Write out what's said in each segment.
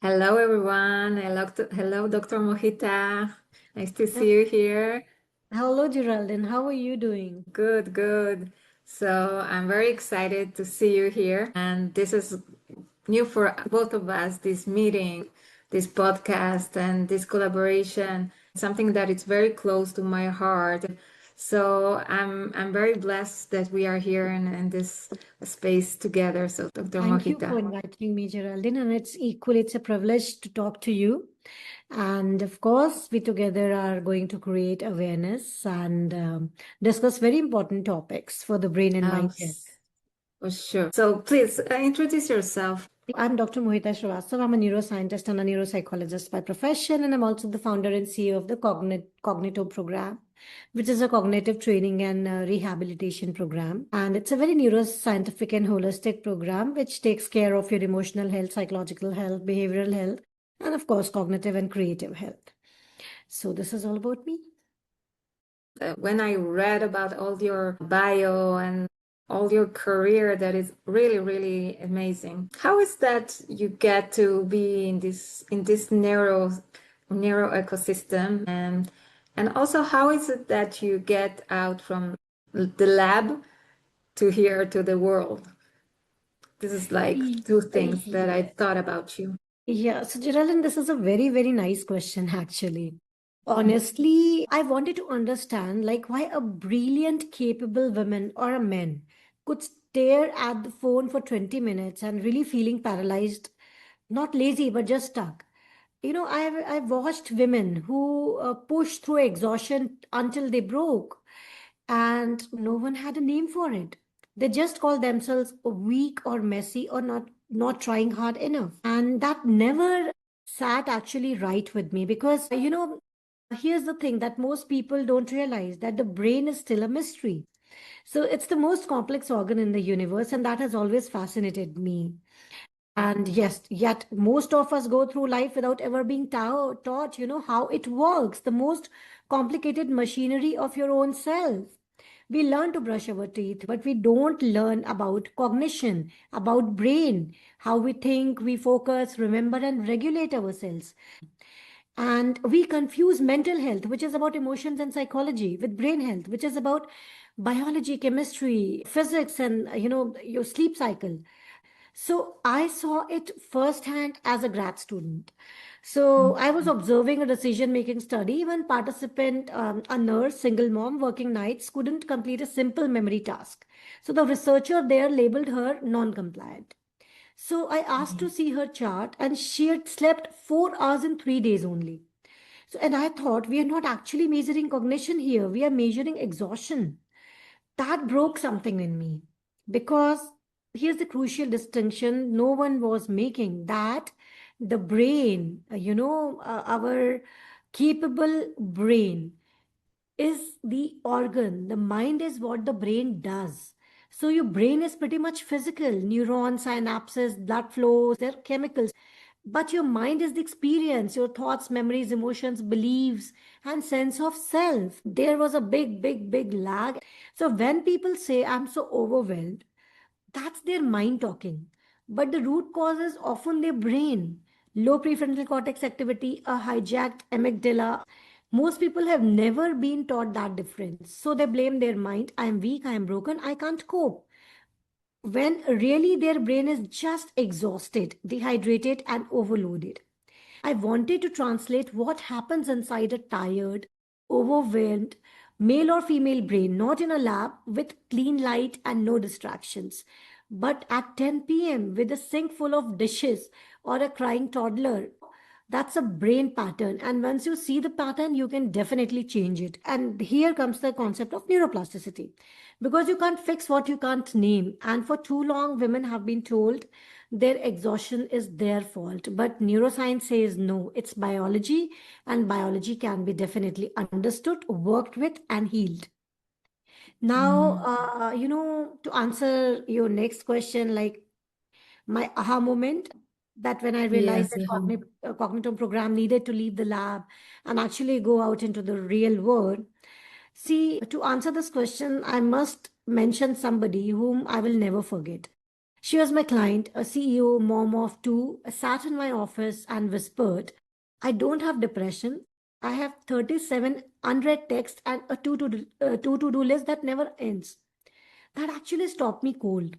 Hello, everyone. Hello, Dr. Mohita. Nice to Uh, see you here. Hello, Geraldine. How are you doing? Good, good. So I'm very excited to see you here. And this is new for both of us, this meeting, this podcast, and this collaboration, something that is very close to my heart. So I'm very blessed that we are here in this space together. So, Dr. Thank you for Mohita. inviting me, Geraldine. And it's a privilege to talk to you. And of course, we together are going to create awareness and discuss very important topics for the brain and Oh, mind health. for sure. So please introduce yourself. I'm Dr. Mohita Shrivastava. I'm a neuroscientist and a neuropsychologist by profession, and I'm also the founder and CEO of the Cognito program, which is a cognitive training and rehabilitation program. And it's a very neuroscientific and holistic program which takes care of your emotional health, psychological health, behavioral health, and of course, cognitive and creative health. So, this is all about me. When I read about all your bio and all your career, that is really, really amazing. How is that you get to be in this narrow ecosystem, and also how is it that you get out from the lab to here to the world? This is like two things that I Yeah. thought about you. Yeah, so Geraldine, this is a very, very nice question, actually. Honestly, I wanted to understand like why a brilliant, capable woman or a man could stare at the phone for 20 minutes and really feeling paralyzed, not lazy, but just stuck. I've watched women who pushed through exhaustion until they broke, and no one had a name for it. They just called themselves weak or messy or not trying hard enough. And that never sat actually right with me because here's the thing that most people don't realize that the brain is still a mystery. So it's the most complex organ in the universe, and that has always fascinated me. And yes, yet most of us go through life without ever being taught, how it works, the most complicated machinery of your own self. We learn to brush our teeth, but we don't learn about cognition, about brain, how we think, we focus, remember, and regulate ourselves. And we confuse mental health, which is about emotions and psychology, with brain health, which is about biology, chemistry, physics, and your sleep cycle. So I saw it firsthand as a grad student. So I was observing a decision-making study when participant, a nurse, single mom, working nights, couldn't complete a simple memory task. So the researcher there labeled her non-compliant. So I asked to see her chart, and she had slept 4 hours in 3 days only. So, and I thought we are not actually measuring cognition here; we are measuring exhaustion. That broke something in me because here's the crucial distinction no one was making, that the brain, our capable brain is the organ. The mind is what the brain does. So your brain is pretty much physical, neurons, synapses, blood flows, they're chemicals. But your mind is the experience, your thoughts, memories, emotions, beliefs, and sense of self. There was a big, big, big lag. So when people say, I'm so overwhelmed, that's their mind talking. But the root cause is often their brain. Low prefrontal cortex activity, a hijacked amygdala. Most people have never been taught that difference. So they blame their mind. I am weak, I am broken, I can't cope. When really their brain is just exhausted, dehydrated, and overloaded. I wanted to translate what happens inside a tired, overwhelmed, male or female brain, not in a lab with clean light and no distractions, but at 10 p.m. with a sink full of dishes or a crying toddler. That's a brain pattern. And once you see the pattern, you can definitely change it. And here comes the concept of neuroplasticity. Because you can't fix what you can't name. And for too long, women have been told their exhaustion is their fault. But neuroscience says no, it's biology, and biology can be definitely understood, worked with, and healed. Now, Mm. to answer your next question, like my aha moment, that when I realized Yes, that cognitive program needed to leave the lab and actually go out into the real world. See, to answer this question, I must mention somebody whom I will never forget. She was my client, a CEO, mom of two, sat in my office and whispered, I don't have depression. I have 37 unread texts and a two to-do list that never ends. That actually stopped me cold.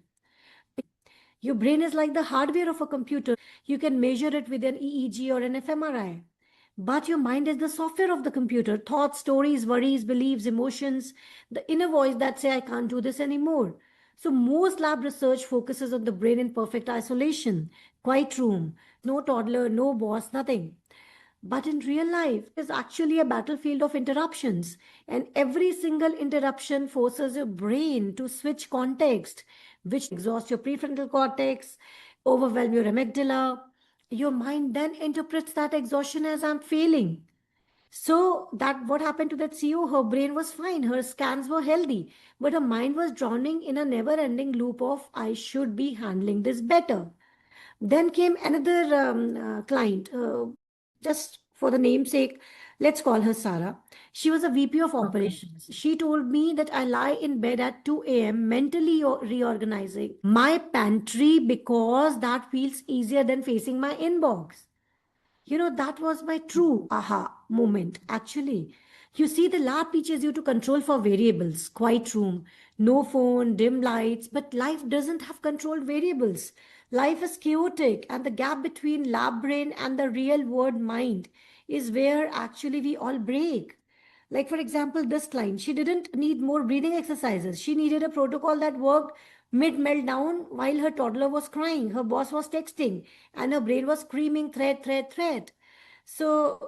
Your brain is like the hardware of a computer. You can measure it with an EEG or an fMRI. But your mind is the software of the computer. Thoughts, stories, worries, beliefs, emotions, the inner voice that say, I can't do this anymore. So most lab research focuses on the brain in perfect isolation. Quiet room, no toddler, no boss, nothing. But in real life, it is actually a battlefield of interruptions. And every single interruption forces your brain to switch context, which exhausts your prefrontal cortex, overwhelm your amygdala. Your mind then interprets that exhaustion as I'm failing. So that what happened to that CEO? Her brain was fine, her scans were healthy, but her mind was drowning in a never-ending loop of I should be handling this better. Then came another client, just for the namesake, let's call her Sarah. She was a VP of Okay. operations. She told me that I lie in bed at 2 a.m. mentally reorganizing my pantry because that feels easier than facing my inbox. That was my true aha moment, actually. You see, the lab teaches you to control for variables, quiet room, no phone, dim lights, but life doesn't have controlled variables. Life is chaotic, and the gap between lab brain and the real world mind is where actually we all break. Like, for example, this client, she didn't need more breathing exercises. She needed a protocol that worked mid meltdown while her toddler was crying, her boss was texting, and her brain was screaming, threat, threat, threat. So,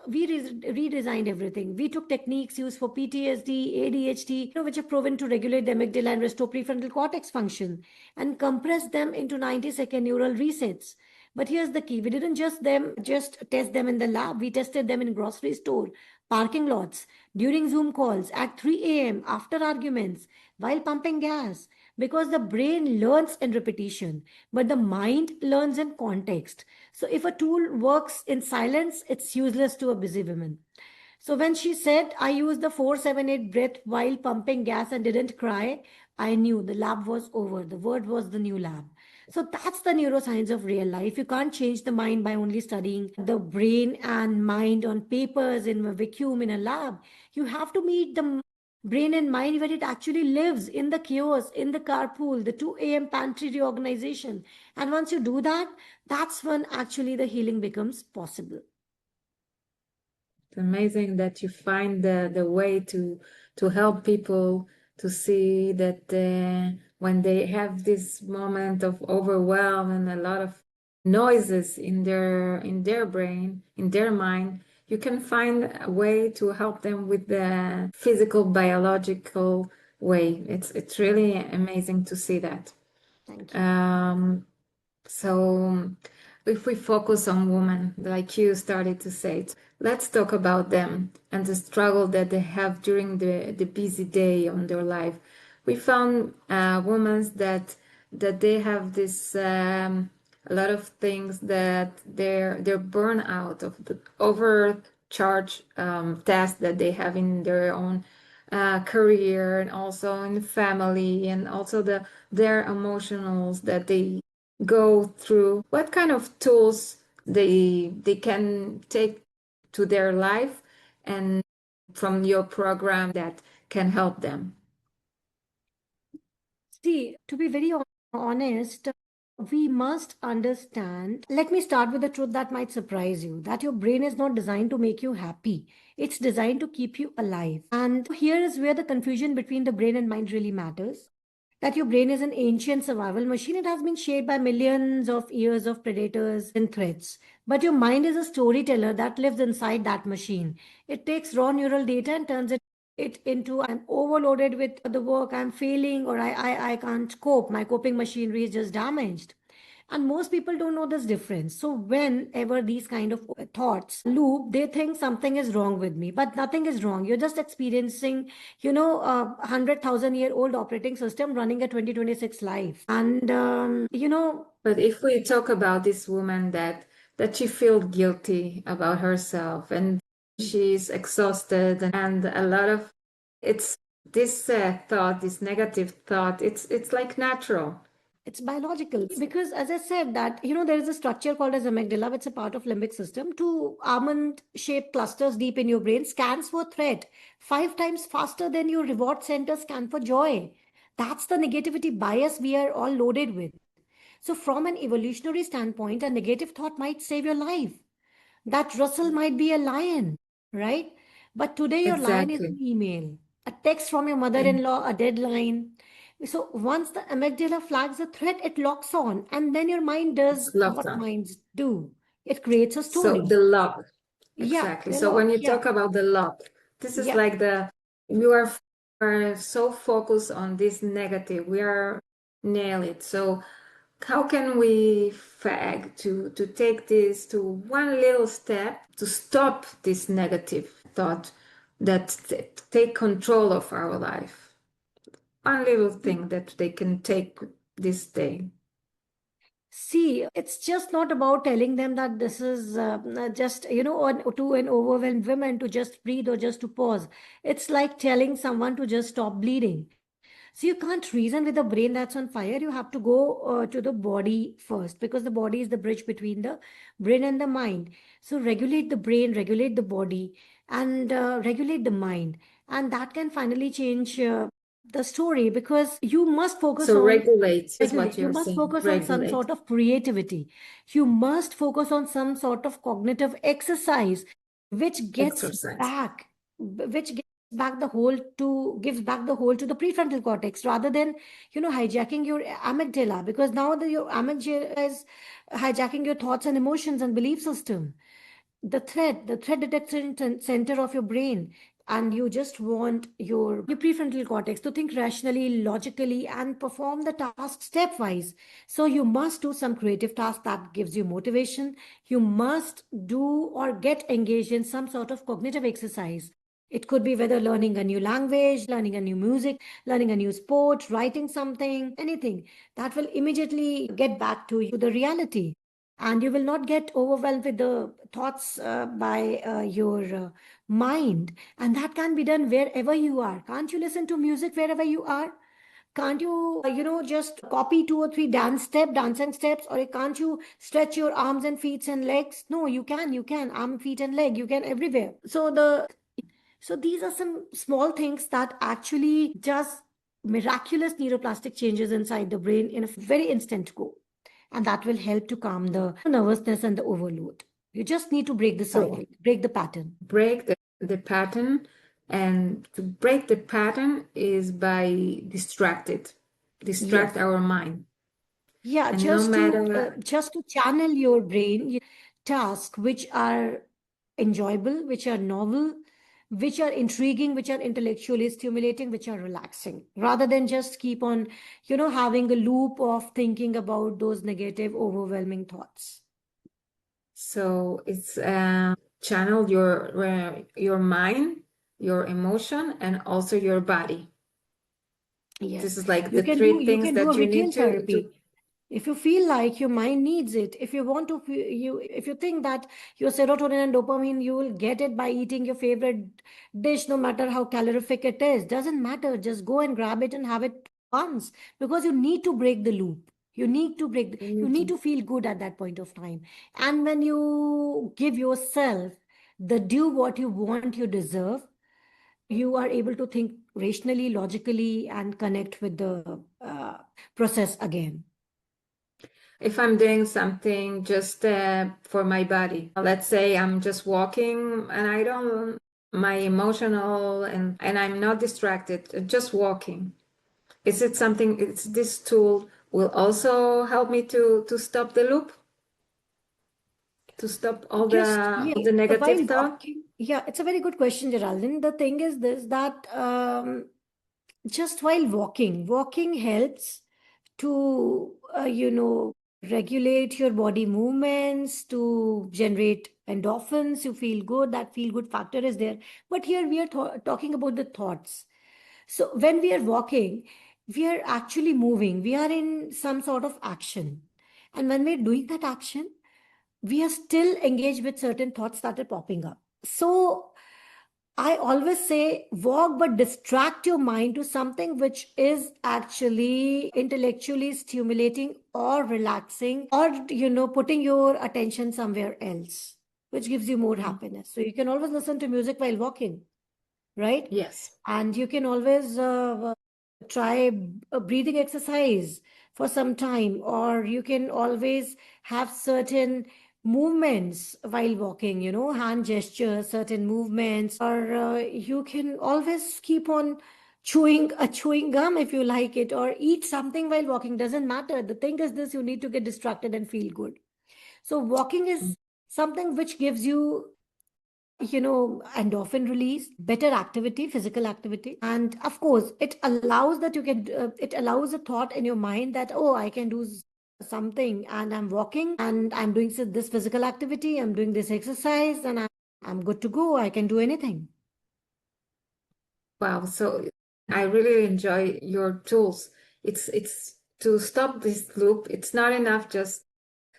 we redesigned everything. We took techniques used for PTSD, ADHD, which are proven to regulate the amygdala and restore prefrontal cortex function, and compressed them into 90-second neural resets. But here's the key. We didn't just test them in the lab. We tested them in grocery store, parking lots, during Zoom calls, at 3 a.m., after arguments, while pumping gas. Because the brain learns in repetition, but the mind learns in context. So if a tool works in silence, it's useless to a busy woman. So when she said, I used the 478 breath while pumping gas and didn't cry, I knew the lab was over. The word was the new lab. So that's the neuroscience of real life. You can't change the mind by only studying the brain and mind on papers in a vacuum in a lab. You have to meet the brain and mind where it actually lives, in the chaos, in the carpool, the 2 a.m. pantry reorganization. And once you do that, that's when actually the healing becomes possible. It's amazing that you find the way to help people to see that when they have this moment of overwhelm and a lot of noises in their brain, in their mind, you can find a way to help them with the physical, biological way. It's really amazing to see that. Thank you. Um, so, if we focus on women, like you started to say, let's talk about them and the struggle that they have during the busy day on their life. We found women that they have this a lot of things that they're burnout of the overcharge tasks that they have in their own career and also in family and also their emotionals that they go through, what kind of tools they can take to their life and from your program that can help them. See, to be very honest, we must understand. Let me start with the truth that might surprise you, that your brain is not designed to make you happy. It's designed to keep you alive. And here is where the confusion between the brain and mind really matters. That your brain is an ancient survival machine. It has been shaped by millions of years of predators and threats. But your mind is a storyteller that lives inside that machine. It takes raw neural data and turns it into I'm overloaded with the work, I'm failing, or I can't cope. My coping machinery is just damaged. And most people don't know this difference. So whenever these kind of thoughts loop, they think something is wrong with me, but nothing is wrong. You're just experiencing, a 100,000-year-old operating system running a 2026 life. And, But if we talk about this woman that she feels guilty about herself and she's exhausted and a lot of it's this thought, this negative thought, it's like natural. It's biological because, as I said, that there is a structure called as amygdala, which is a part of limbic system. Two almond-shaped clusters deep in your brain scans for threat 5 times faster than your reward center scan for joy. That's the negativity bias we are all loaded with. So, from an evolutionary standpoint, a negative thought might save your life. That Russell might be a lion, right? But today your lion is Exactly. an email, a text from your And mother-in-law, a deadline. So once the amygdala flags a threat, it locks on, and then your mind does it's locked what on. minds do. It creates a So story. the lock, Yeah, exactly. the So when lock. you Yeah, talk about the lock, this is yeah. like you are so focused on this negative. We are nail it. So how can we fag to take this to one little step to stop this negative thought that take control of our life? One little thing that they can take this day. See, it's just not about telling them that this is just, to an overwhelmed woman to just breathe or just to pause. It's like telling someone to just stop bleeding. So you can't reason with the brain that's on fire. You have to go to the body first because the body is the bridge between the brain and the mind. So regulate the brain, regulate the body, and regulate the mind. And that can finally change the story because you must focus So on regulate is what regulate. You you're must saying. focus on some Regulate. sort of creativity. You must focus on some sort of cognitive exercise, which gets Exercise. back, which back the whole to gives back the whole to the prefrontal cortex rather than hijacking your amygdala because now your amygdala is hijacking your thoughts and emotions and belief system, the threat detection center of your brain, and you just want your prefrontal cortex to think rationally, logically, and perform the task stepwise. So you must do some creative task that gives you motivation. You must do or get engaged in some sort of cognitive exercise. It could be whether learning a new language, learning a new music, learning a new sport, writing something, anything that will immediately get back to you the reality, and you will not get overwhelmed with the thoughts by your mind. And that can be done wherever you are. Can't you listen to music wherever you are? Can't you just copy 2 or 3 dancing steps, or can't you stretch your arms and feet and legs? No, you can arm, feet, and leg, you can everywhere. So these are some small things that actually does miraculous neuroplastic changes inside the brain in a very instant go. And that will help to calm the nervousness and the overload. You just need to break the So cycle, break the pattern. break the pattern. And to break the pattern is by distract Yes. our mind. Yeah, And no matter, just to channel your brain tasks which are enjoyable, which are novel, which are intriguing, which are intellectually stimulating, which are relaxing, rather than just keep on, having a loop of thinking about those negative, overwhelming thoughts. so it's channel your mind, your emotion, and also your body. This Yes, is like the three you things can do that a you retail need to therapy. If you feel like your mind needs it, if you want to, if you think that your serotonin and dopamine, you will get it by eating your favorite dish, no matter how calorific it is. Doesn't matter. Just go and grab it and have it once because you need to break the loop. You need to feel good at that point of time. And when you give yourself the due what you want, you deserve, you are able to think rationally, logically, and connect with the process again. if I'm doing something just for my body. Let's say I'm just walking and I don't my emotional and I'm not distracted, just walking. Is it something, it's this tool will also help me to stop the loop, to stop Just, yeah, all the negative while thought? walking, yeah, it's a very good question, Geraldine. The thing is this that just while walking helps to, regulate your body movements, to generate endorphins. You feel good, that feel good factor is there. But here we are talking about the thoughts. So when we are walking, we are actually moving, we are in some sort of action. And when we're doing that action, we are still engaged with certain thoughts that are popping up. So I always say walk, but distract your mind to something which is actually intellectually stimulating or relaxing, or, putting your attention somewhere else, which gives you more Mm. happiness. So you can always listen to music while walking, right? Yes. And you can always try a breathing exercise for some time, or you can always have certain movements while walking, hand gestures, certain movements, or you can always keep on chewing a chewing gum if you like it, or eat something while walking. Doesn't matter. The thing is this: you need to get distracted and feel good. So walking Mm. is something which gives you, endorphin release, better activity, physical activity. And of course, it allows that it allows a thought in your mind that, oh, I can do something, and I'm walking and I'm doing this physical activity, I'm doing this exercise, and I'm good to go. I can do anything. Wow. So I really enjoy your tools. It's to stop this loop. It's not enough just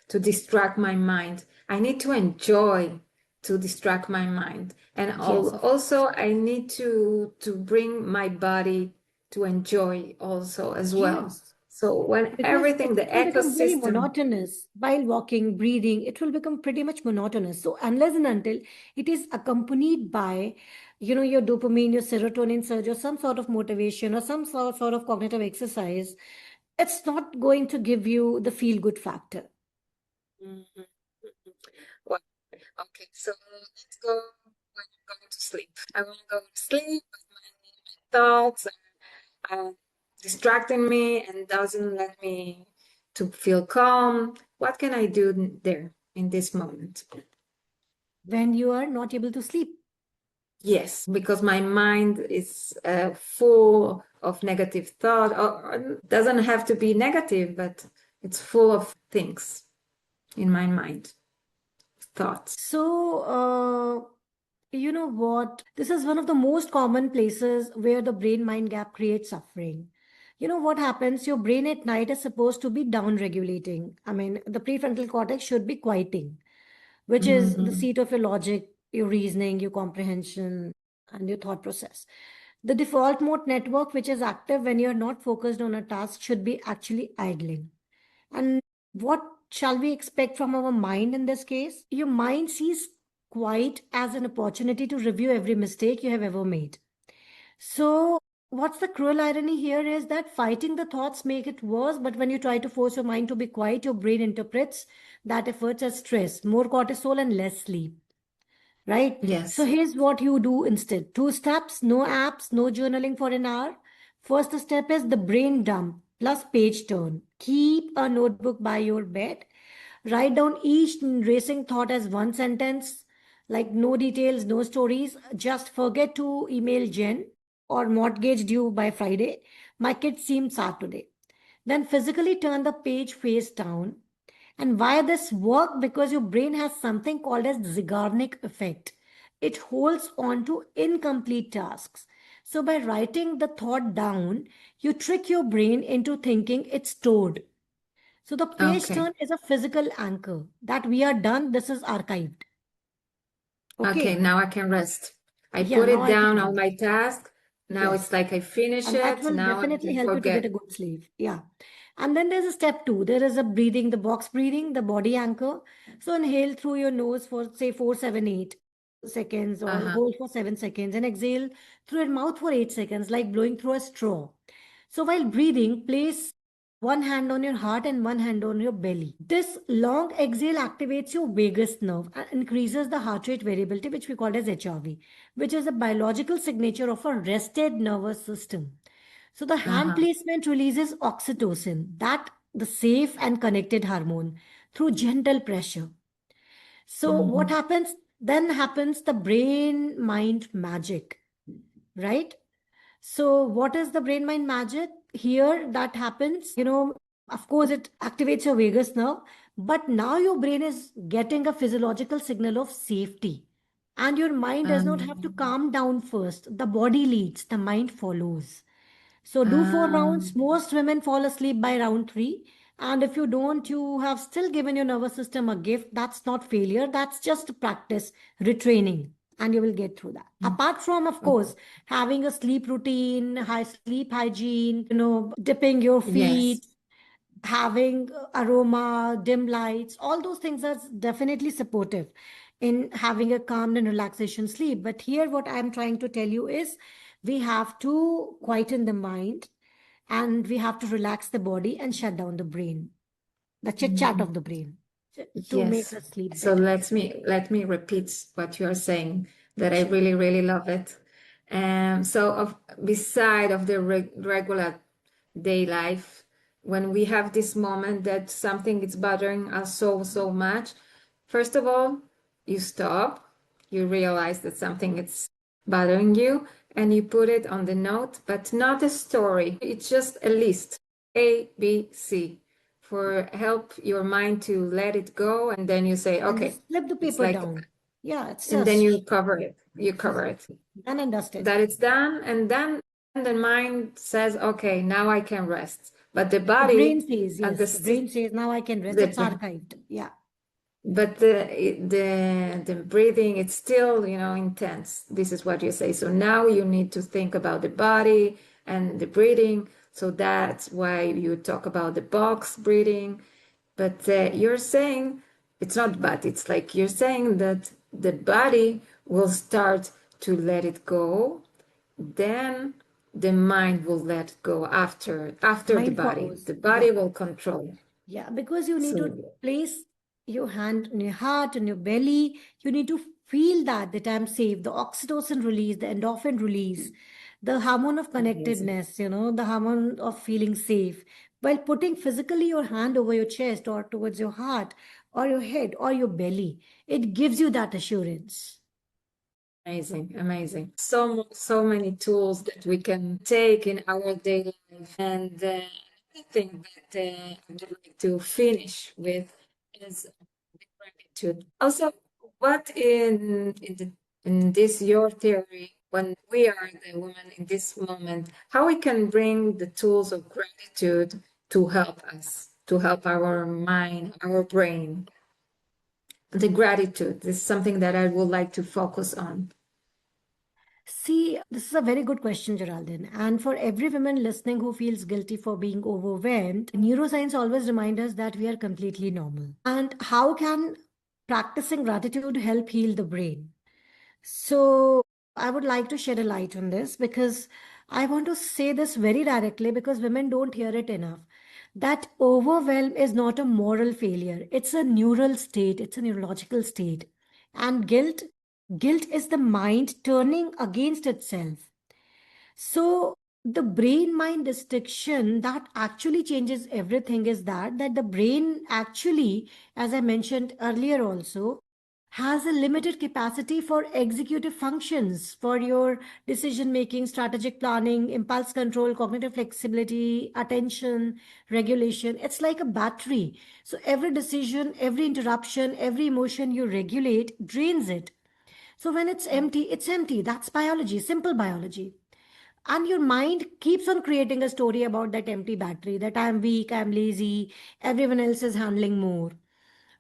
to distract my mind. I need to enjoy to distract my mind. And Yes, of also course. I need to bring my body to enjoy also as well. Yes. So when Because everything, the it will become very ecosystem. monotonous while walking, breathing. It will become pretty much monotonous. So unless and until it is accompanied by, your dopamine, your serotonin surge, or some sort of motivation, or some sort of cognitive exercise, it's not going to give you the feel good factor. Mhm, mhm. Well, okay, so let's go when I'm going to sleep. I want to go to sleep, but my thoughts are distracting me and doesn't let me to feel calm. What can I do there in this moment? When you are not able to sleep. Yes, because my mind is full of negative thought, or doesn't have to be negative, but it's full of things in my mind, thoughts. So, you know what? This is one of the most common places where the brain mind gap creates suffering. You know what happens? Your brain at night is supposed to be down regulating. I mean, the prefrontal cortex should be quieting, which is the Mhm. seat of your logic, your reasoning, your comprehension, and your thought process. The default mode network, which is active when you're not focused on a task, should be actually idling. And what shall we expect from our mind in this case? Your mind sees quiet as an opportunity to review every mistake you have ever made. So, what's the cruel irony here is that fighting the thoughts make it worse, but when you try to force your mind to be quiet, your brain interprets that efforts as stress, more cortisol, and less sleep, right? So Yes. here's what you do instead. Two steps: no apps, no journaling for an hour. First step is the brain dump plus page turn. Keep a notebook by your bed. Write down each racing thought as one sentence, like no details, no stories. Just forget to email Jen, or mortgage due by Friday. My kids seem sad today. Then physically turn the page face down. And why this work? Because your brain has something called as Zeigarnik effect. It holds on to incomplete tasks. So by writing the thought down, you trick your brain into thinking it's stored. So the page Okay. turn is a physical anchor that we are done. This is archived. Okay, Okay. now I can rest. I Yeah, put now it I down can on rest. my task. Now it's Yes. like I finish And that it. will Now I definitely can help you to get forget. a good sleep. Yeah. And then there's a step two. There is a breathing, the box breathing, the body anchor. So inhale through your nose for say 4, 7, 8 seconds, or Uh-huh. hold for 7 seconds, and exhale through your mouth for 8 seconds, like blowing through a straw. So while breathing, place one hand on your heart and one hand on your belly. This long exhale activates your vagus nerve and increases the heart rate variability, which we call as HRV, which is a biological signature of a rested nervous system. So the hand Uh-huh. placement releases oxytocin, that the safe and connected hormone, through gentle pressure. So what Mhm. happens? Then happens the brain mind magic, right? So, what is the brain mind magic? Here, that happens, of course, it activates your vagus nerve, but now your brain is getting a physiological signal of safety. And your mind does not have to Um, calm down first. The body leads, the mind follows. So, do 4 rounds. um, Most women fall asleep by round three. And if you don't, you have still given your nervous system a gift. That's not failure, that's just practice, retraining. and you will get through that. Mm. Apart from, of Okay. course, having a sleep routine, high sleep hygiene, dipping your Yes. feet, having aroma, dim lights, all those things are definitely supportive in having a calm and relaxation sleep. But here, what I'm trying to tell you is we have to quieten the mind and we have to relax the body and shut down the brain, the chit chat Mhm. of the brain to make Yes. us sleep So better. let me repeat what you are saying, that I Sure. really, really love it. So beside of the regular day life, when we have this moment that something is bothering us so, so much, first of all, you stop, you realize that something is bothering you, and you put it on the note, but not a story. It's just a list, A, B, C, for help your mind to let it go. And then you say, And okay, just flip the it's paper like, down. Yeah, it's and then just you cover it. You cover it. done and dusted. That it's done. And then the mind says, okay, now I can rest. But the The brain body says, and yes, the brain says, now I can rest. It's the archived. Yeah. but the breathing, it's still, intense. This is what you say. So now you need to think about the body and the breathing. So that's why you talk about the box breathing. But you're saying it's not, but it's like you're saying that the body will start to let it go, then the mind will let go after the Mind body. follows. The Yeah. body will control. Yeah. Because you need to So place your hand on your heart, on your belly. You need to feel that I'm safe. The oxytocin release, the endorphin release, the hormone of amazing. connectedness, the hormone of feeling safe. While putting physically your hand over your chest or towards your heart or your head or your belly, it gives you that assurance. Amazing, amazing. So many tools that we can take in our daily life. And I think that I would like to finish with is the gratitude. Also, what in this your theory, when we are the woman in this moment, how we can bring the tools of gratitude to help us, to help our mind, our brain. The gratitude is something that I would like to focus on. See, this is a very good question, Geraldine. And for every woman listening who feels guilty for being overwhelmed, neuroscience always reminds us that we are completely normal. And how can practicing gratitude help heal the brain? So, I would like to shed a light on this because I want to say this very directly because women don't hear it enough. That overwhelm is not a moral failure, it's a neural state, it's a neurological state. And guilt is the mind turning against itself. So the brain mind distinction that actually changes everything is that the brain actually, as I mentioned earlier also, has a limited capacity for executive functions for your decision making, strategic planning, impulse control, cognitive flexibility, attention, regulation. It's like a battery. So every decision, every interruption, every emotion you regulate drains it. So when it's empty, it's empty. That's biology, simple biology. And your mind keeps on creating a story about that empty battery, that I'm weak, I'm lazy, everyone else is handling more.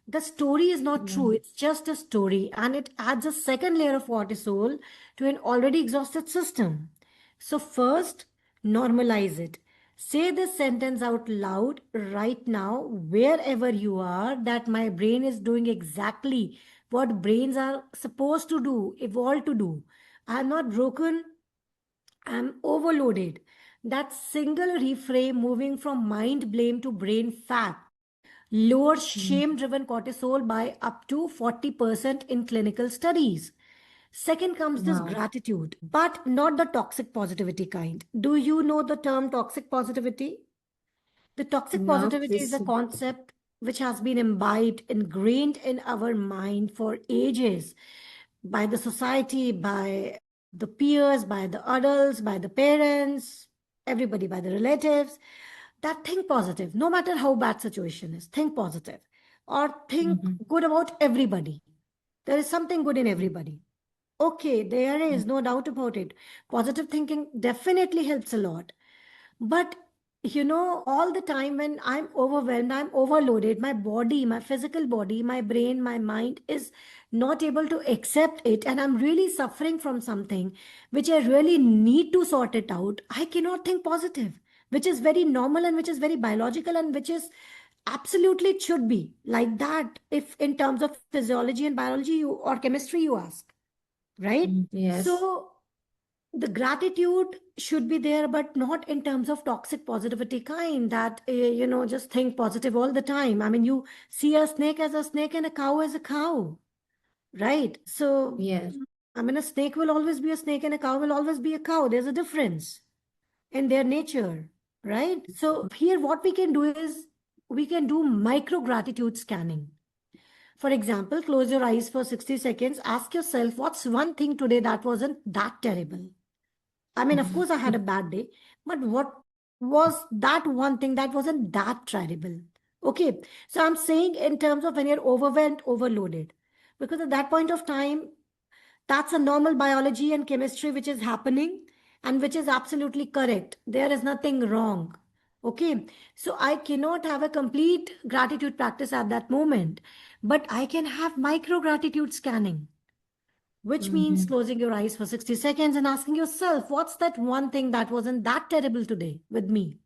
The story is not true, Mm. it's just a story, and it adds a second layer of cortisol to an already exhausted system. So, first, normalize it. Say this sentence out loud right now, wherever you are, that my brain is doing exactly what brains are supposed to do, evolved to do. I am not broken, I'm overloaded. That single reframe moving from mind blame to brain fact lowers Mm. shame driven cortisol by up to 40% in clinical studies. Second comes this Wow. gratitude, but not the toxic positivity kind. Do you know the term toxic positivity? The toxic No, positivity is please. a concept which has been imbibed, ingrained in our mind for ages by the society, by the peers, by the adults, by the parents, everybody, by the relatives. That think positive, no matter how bad situation is, think positive or think Mhm. good about everybody. There is something good in everybody. Okay, there is no doubt about it. Positive thinking definitely helps a lot. But all the time when I'm overwhelmed, I'm overloaded, my body, my physical body, my brain, my mind is not able to accept it, and I'm really suffering from something which I really need to sort it out. I cannot think positive, which is very normal and which is very biological and which is absolutely it should be like that if in terms of physiology and biology you or chemistry you ask, right? Yes. So the gratitude should be there, but not in terms of toxic positivity kind that just think positive all the time. I mean, you see a snake as a snake and a cow as a cow, right? So Yes. I mean, a snake will always be a snake and a cow will always be a cow. There's a difference in their nature, right? So here what we can do is we can do micro gratitude scanning. For example, close your eyes for 60 seconds, ask yourself, what's one thing today that wasn't that terrible? I mean, of course, I had a bad day, but what was that one thing that wasn't that terrible? Okay, so I'm saying in terms of when you're overwhelmed, overloaded, because at that point of time, that's a normal biology and chemistry which is happening and which is absolutely correct. There is nothing wrong. Okay, so I cannot have a complete gratitude practice at that moment, but I can have micro gratitude scanning, which means Mhm. closing your eyes for 60 seconds and asking yourself, what's that one thing that wasn't that terrible today with me?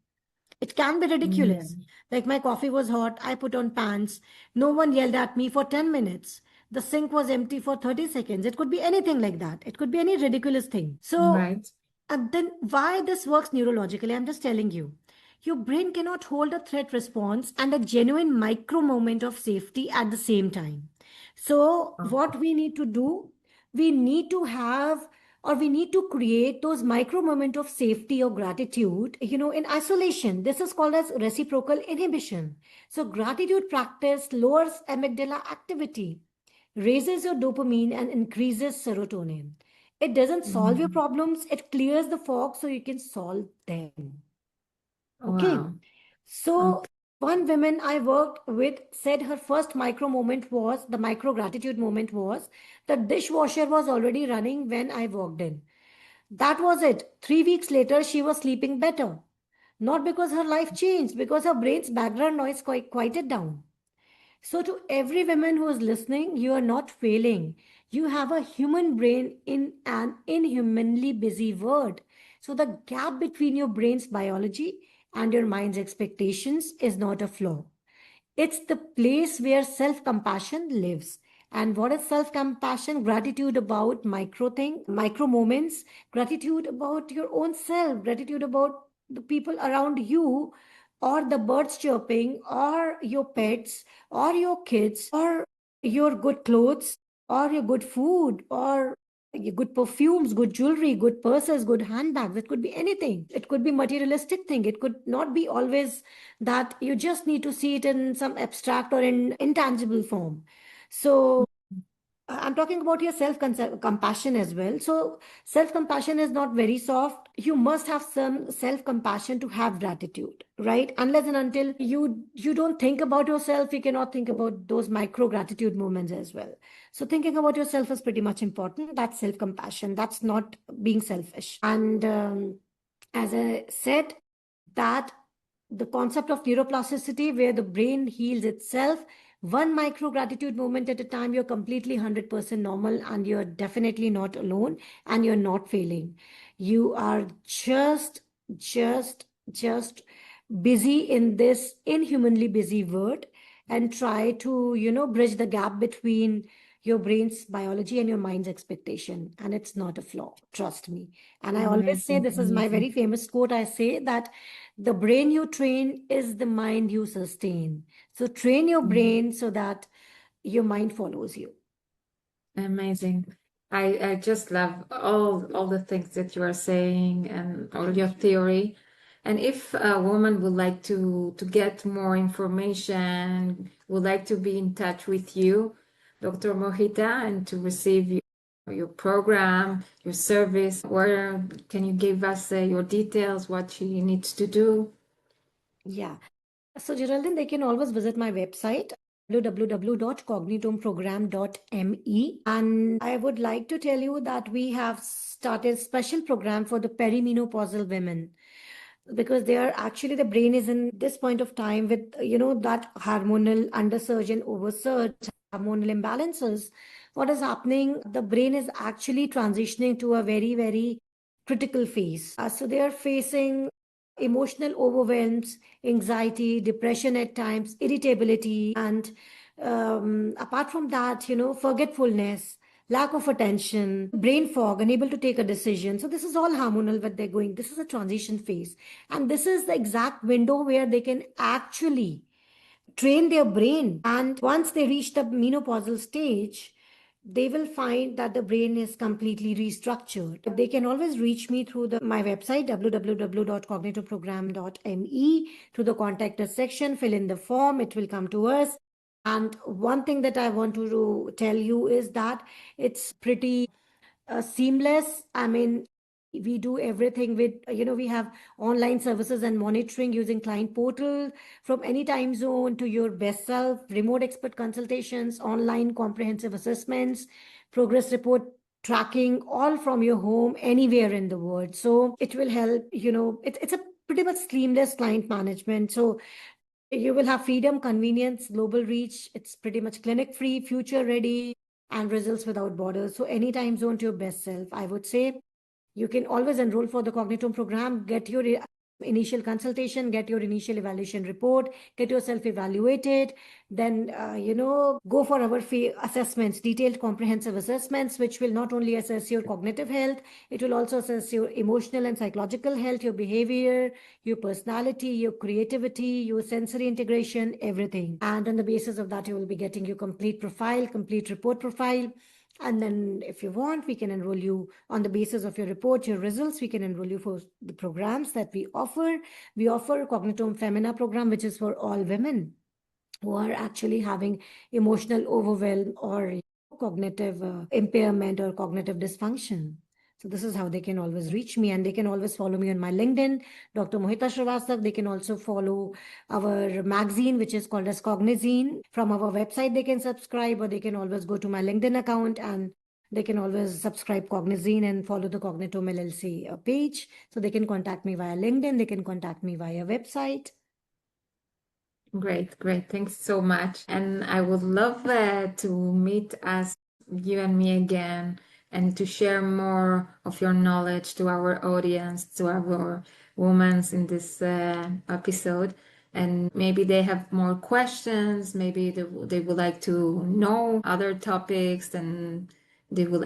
It can be ridiculous. Mm. Like my coffee was hot, I put on pants, no one yelled at me for 10 minutes. The sink was empty for 30 seconds. It could be anything like that. It could be any ridiculous thing. So, Right. and then why this works neurologically, I'm just telling you. Your brain cannot hold a threat response and a genuine micro moment of safety at the same time. So, Oh. what we need to do, we need to have or we need to create those micro moment of safety or gratitude, in isolation. This is called as reciprocal inhibition. So, gratitude practice lowers amygdala activity, raises your dopamine, and increases serotonin. It doesn't solve your Mm. problems, it clears the fog so you can solve them. Okay. Wow. So, Okay. one woman I worked with said her first micro moment was the micro gratitude moment was the dishwasher was already running when I walked in. That was it. 3 weeks later, she was sleeping better. Not because her life changed, because her brain's background noise quieted down. So, to every woman who is listening, you are not failing. You have a human brain in an inhumanly busy world. So, the gap between your brain's biology and your mind's expectations is not a flaw. It's the place where self compassion lives. And what is self compassion? Gratitude about micro moments, gratitude about your own self, gratitude about the people around you, or the birds chirping, or your pets, or your kids, or your good clothes, or your good food, or your good perfumes, good jewelry, good purses, good handbags. It could be anything. It could be materialistic thing. It could not be always that you just need to see it in some abstract or in intangible form. So I'm talking about your self compassion as well. So self compassion is not very soft. You must have some self compassion to have gratitude, right? Unless and until you don't think about yourself, you cannot think about those micro gratitude moments as well. So thinking about yourself is pretty much important. That's self compassion. That's not being selfish. And as I said, that the concept of neuroplasticity, where the brain heals itself, one micro gratitude moment at a time, you're completely 100% normal and you're definitely not alone and you're not failing. You are just, just busy in this inhumanly busy world and try to, bridge the gap between your brain's biology and your mind's expectation. And it's not a flaw, trust me. And I always say, Amazing. this is my Amazing. very famous quote. I say that the brain you train is the mind you sustain. So train your Mm. brain so that your mind follows you. Amazing. I just love all the things that you are saying and all your theory. And if a woman would like to get more information, would like to be in touch with you, Dr. Mohita, and to receive your program, your service, where can you give us your details, what she needs to do? Yeah. So, Geraldine, they can always visit my website, www.cognitomeprogram.me. And I would like to tell you that we have started special program for the perimenopausal women. because they are actually, the brain is in this point of time with, that hormonal undersurge and oversurge, hormonal imbalances. What is happening? The brain is actually transitioning to a very, very critical phase. So they are facing emotional overwhelms, anxiety, depression at times, irritability, and apart from that, forgetfulness, lack of attention, brain fog, unable to take a decision. So this is all hormonal what they're going. This is a transition phase. And this is the exact window where they can actually train their brain. And once they reach the menopausal stage, they will find that the brain is completely restructured. They can always reach me through my website www.cognitiveprogram.me, through the contact us section, fill in the form, it will come to us. And one thing that I want to tell you is that it's pretty seamless. I mean, we do everything with, we have online services and monitoring using client portal from any time zone to your best self, remote expert consultations, online comprehensive assessments, progress report tracking, all from your home, anywhere in the world. So it will help, it's a pretty much seamless client management. So you will have freedom, convenience, global reach. It's pretty much clinic free, future ready, and results without borders. So, any time zone to your best self, I would say. You can always enroll for the Cognitome program, get your initial consultation, get your initial evaluation report, get yourself evaluated, then, go for our assessments, detailed comprehensive assessments, which will not only assess your cognitive health, it will also assess your emotional and psychological health, your behavior, your personality, your creativity, your sensory integration, everything. And on the basis of that, you will be getting your complete profile, complete report profile. And then, if you want, we can enroll you on the basis of your report, your results. We can enroll you for the programs that we offer. We offer Cognitome Femina program, which is for all women who are actually having emotional overwhelm or cognitive impairment or cognitive dysfunction. So this is how they can always reach me, and they can always follow me on my LinkedIn, Dr. Mohita Shrivastava. They can also follow our magazine, which is called as Cognizine. From our website, they can subscribe, or they can always go to my LinkedIn account, and they can always subscribe Cognizine and follow the Cognitome LLC page. So they can contact me via LinkedIn. They can contact me via website. Great, great. Thanks so much. And I would love to meet us, you and me again, and to share more of your knowledge to our audience, to our women in this episode. And maybe they have more questions. Maybe they would like to know other topics, and they would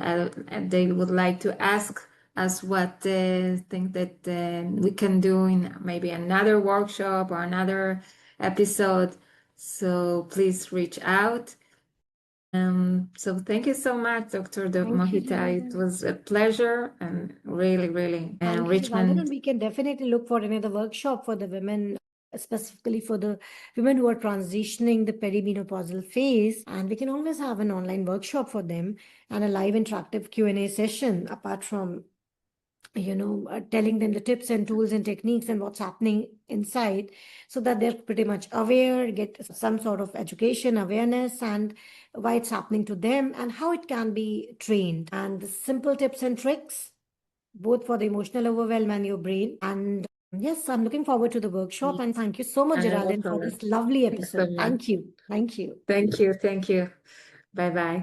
like to ask us what they think that we can do in maybe another workshop or another episode. So please reach out. So thank you so much, Dr. Thank you, Mohita. It Geraldine. was a pleasure and really, really Thank you, Geraldine. And enrichment. we can definitely look for another workshop for the women, specifically for the women who are transitioning the perimenopausal phase. And we can always have an online workshop for them and a live interactive Q&A session, apart from, telling them the tips and tools and techniques and what's happening inside, so that they're pretty much aware, get some sort of education, awareness, and why it's happening to them and how it can be trained. And the simple tips and tricks both for the emotional overwhelm and your brain. And yes, I'm looking forward to the workshop. And thank you so much, And I Geraldine, look for forward. this lovely Thanks so episode. much. Thank you. Thank you. Thank you. Thank you. Bye bye.